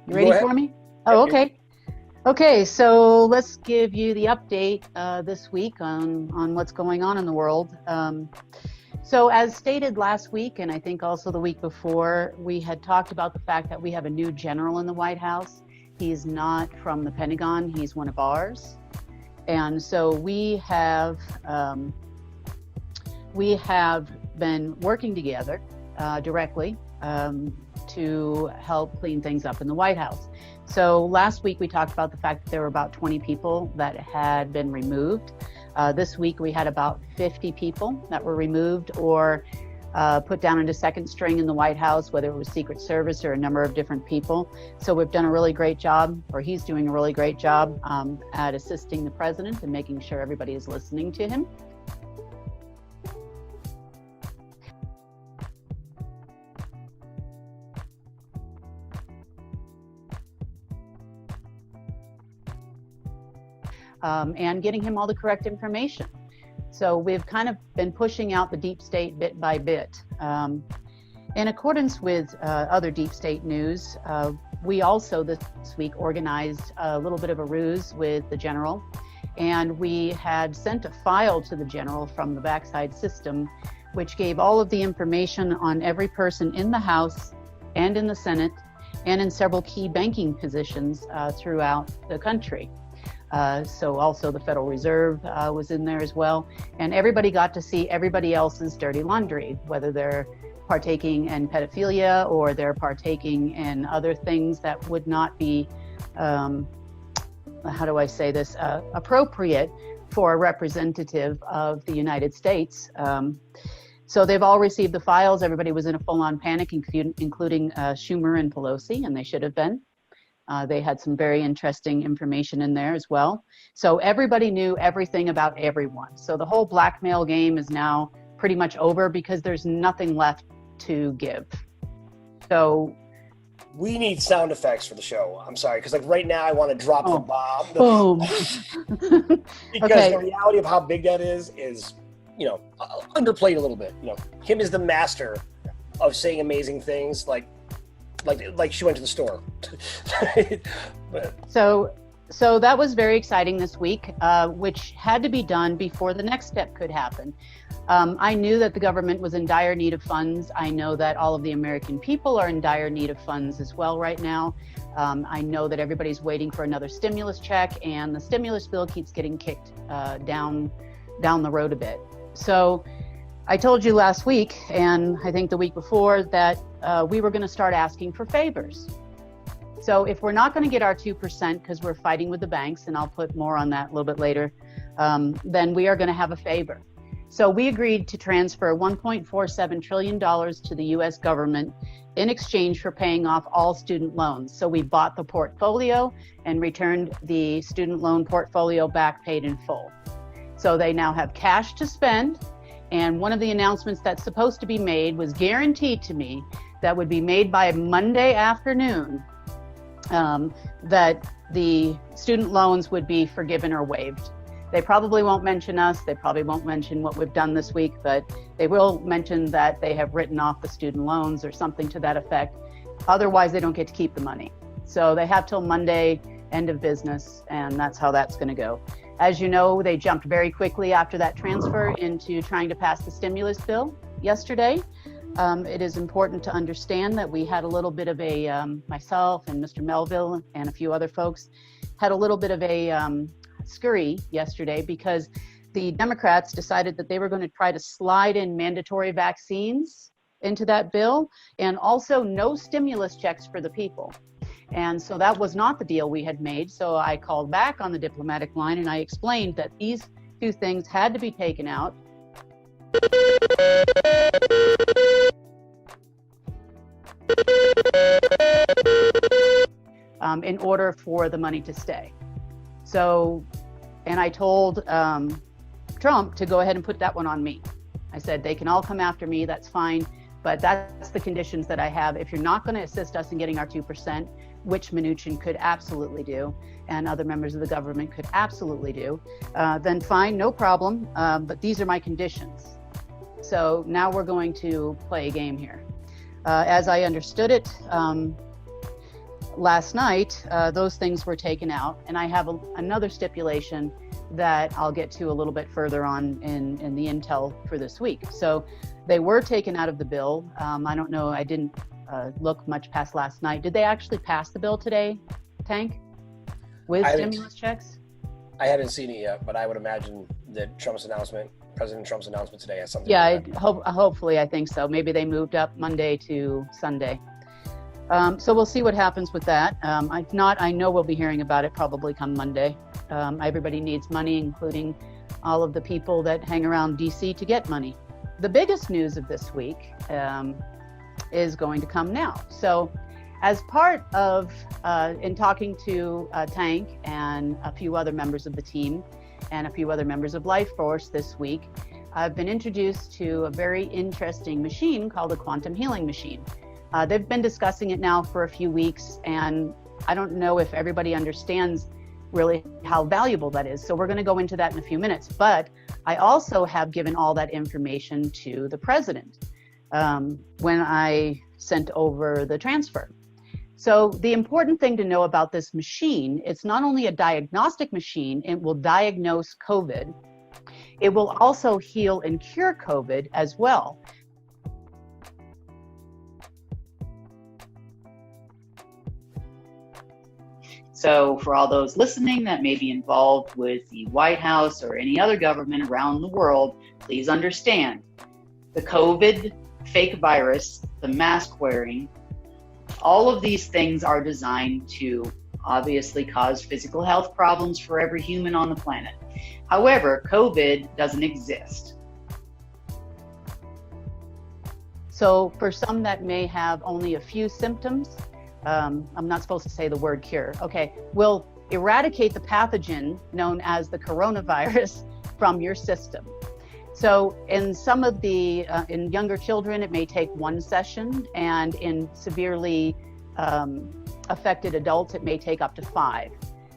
You Go ready ahead. for me? Yep, Oh, okay. Okay, so let's give you the update this week on what's going on in the world. So as stated last week, and I think also the week before, we had talked about the fact that we have a new general in the White House. He's not from the Pentagon, he's one of ours. And so we have been working together directly to help clean things up in the White House. So last week we talked about the fact that there were about 20 people that had been removed. This week we had about 50 people that were removed or put down into second string in the White House, whether it was Secret Service or a number of different people. So we've done a really great job, or he's doing a really great job at assisting the president and making sure everybody is listening to him. And getting him all the correct information. So we've kind of been pushing out the deep state bit by bit. In accordance with other deep state news, we also this week organized a little bit of a ruse with the general, and we had sent a file to the general from the backside system, which gave all of the information on every person in the House and in the Senate and in several key banking positions throughout the country. So also the Federal Reserve was in there as well. And everybody got to see everybody else's dirty laundry, whether they're partaking in pedophilia or they're partaking in other things that would not be, how do I say this, appropriate for a representative of the United States. So they've all received the files. Everybody was in a full-on panic, including Schumer and Pelosi, and they should have been. They had some very interesting information in there as well. So everybody knew everything about everyone. So the whole blackmail game is now pretty much over because there's nothing left to give. So we need sound effects for the show. I'm sorry, because like right now I want to drop the bomb. Boom. Because Okay. The reality of how big that is, underplayed a little bit. Kim is the master of saying amazing things like she went to the store. So that was very exciting this week, which had to be done before the next step could happen. I knew that the government was in dire need of funds. I know that all of the American people are in dire need of funds as well right now. I know that everybody's waiting for another stimulus check, and the stimulus bill keeps getting kicked down the road a bit. So I told you last week, and I think the week before, that we were going to start asking for favors. So if we're not going to get our 2% because we're fighting with the banks, and I'll put more on that a little bit later, then we are going to have a favor. So we agreed to transfer $1.47 trillion to the U.S. government in exchange for paying off all student loans. So we bought the portfolio and returned the student loan portfolio back paid in full. So they now have cash to spend. And one of the announcements that's supposed to be made was guaranteed to me that would be made by Monday afternoon, that the student loans would be forgiven or waived. They probably won't mention us. They probably won't mention what we've done this week, but they will mention that they have written off the student loans or something to that effect. Otherwise, they don't get to keep the money. So they have till Monday, end of business, and that's how that's going to go. As you know, they jumped very quickly after that transfer into trying to pass the stimulus bill yesterday. It is important to understand that we had a little bit of a, myself and Mr. Melville and a few other folks had a little bit of a scurry yesterday because the Democrats decided that they were going to try to slide in mandatory vaccines into that bill and also no stimulus checks for the people. And so that was not the deal we had made. So I called back on the diplomatic line and I explained that these two things had to be taken out. In order for the money to stay. So, and I told Trump to go ahead and put that one on me. I said, they can all come after me, that's fine, but that's the conditions that I have. If you're not going to assist us in getting our 2%, which Mnuchin could absolutely do, and other members of the government could absolutely do, then fine, no problem, but these are my conditions. So now we're going to play a game here. As I understood it, last night, those things were taken out, and I have another stipulation that I'll get to a little bit further on in the intel for this week. So they were taken out of the bill. I don't know, I didn't look much past last night. Did they actually pass the bill today, Tank, with stimulus checks? I haven't seen it yet, but I would imagine that President Trump's announcement today has something. Yeah, hopefully, I think so. Maybe they moved up Monday to Sunday. So we'll see what happens with that. If not, I know we'll be hearing about it probably come Monday. Everybody needs money, including all of the people that hang around DC to get money. The biggest news of this week is going to come now. So as part of, in talking to Tank and a few other members of the team and a few other members of Life Force this week, I've been introduced to a very interesting machine called a quantum healing machine. They've been discussing it now for a few weeks, and I don't know if everybody understands really how valuable that is. So we're going to go into that in a few minutes. But I also have given all that information to the president when I sent over the transfer. So the important thing to know about this machine, it's not only a diagnostic machine, it will diagnose COVID. It will also heal and cure COVID as well. So for all those listening that may be involved with the White House or any other government around the world, please understand the COVID fake virus, the mask wearing, all of these things are designed to obviously cause physical health problems for every human on the planet. However, COVID doesn't exist. So for some that may have only a few symptoms, I'm not supposed to say the word cure. Okay, we'll eradicate the pathogen known as the coronavirus from your system. So in some of the, in younger children, it may take one session, and in severely affected adults, it may take up to 5.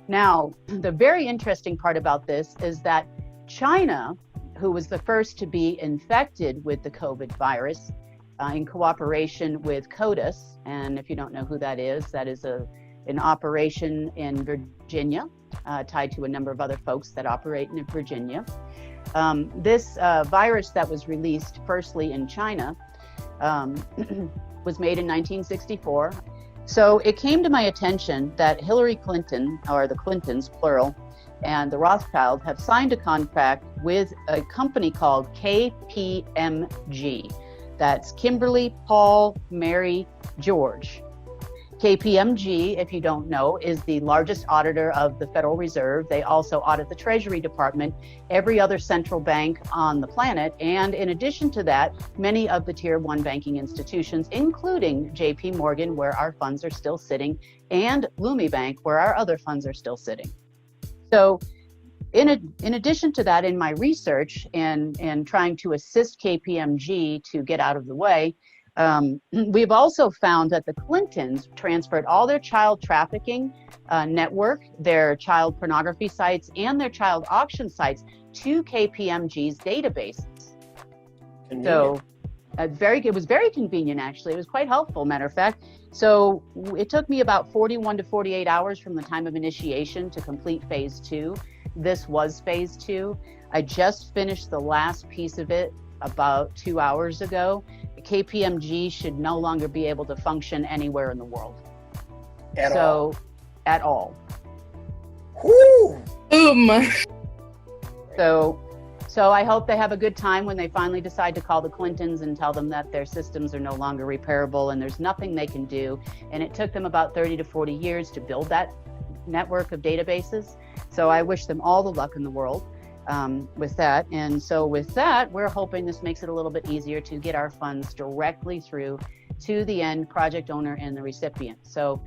Now, the very interesting part about this is that China, who was the first to be infected with the COVID virus, in cooperation with CODIS, and if you don't know who that is an operation in Virginia, tied to a number of other folks that operate in Virginia. This virus that was released firstly in China was made in 1964. So it came to my attention that Hillary Clinton, or the Clintons, plural, and the Rothschild have signed a contract with a company called KPMG. That's Kimberly, Paul, Mary, George. KPMG, if you don't know, is the largest auditor of the Federal Reserve. They also audit the Treasury Department, every other central bank on the planet, and in addition to that, many of the Tier 1 banking institutions, including JP Morgan, where our funds are still sitting, and Lumi Bank, where our other funds are still sitting. So in addition to that, in my research and trying to assist KPMG to get out of the way, we've also found that the Clintons transferred all their child trafficking network, their child pornography sites, and their child auction sites to KPMG's databases. Convenient. So it was very convenient, actually. It was quite helpful, matter of fact. So it took me about 41 to 48 hours from the time of initiation to complete phase 2. This was phase 2. I just finished the last piece of it about 2 hours ago. KPMG should no longer be able to function anywhere in the world. At all. Woo! So I hope they have a good time when they finally decide to call the Clintons and tell them that their systems are no longer repairable and there's nothing they can do. And it took them about 30 to 40 years to build that network of databases. So I wish them all the luck in the world with that. And so with that, we're hoping this makes it a little bit easier to get our funds directly through to the end project owner and the recipient. So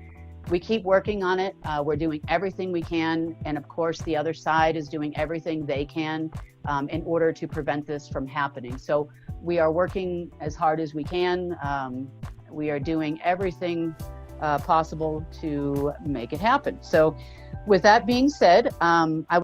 we keep working on it. We're doing everything we can. And of course, the other side is doing everything they can in order to prevent this from happening. So we are working as hard as we can. We are doing everything possible to make it happen. So with that being said, I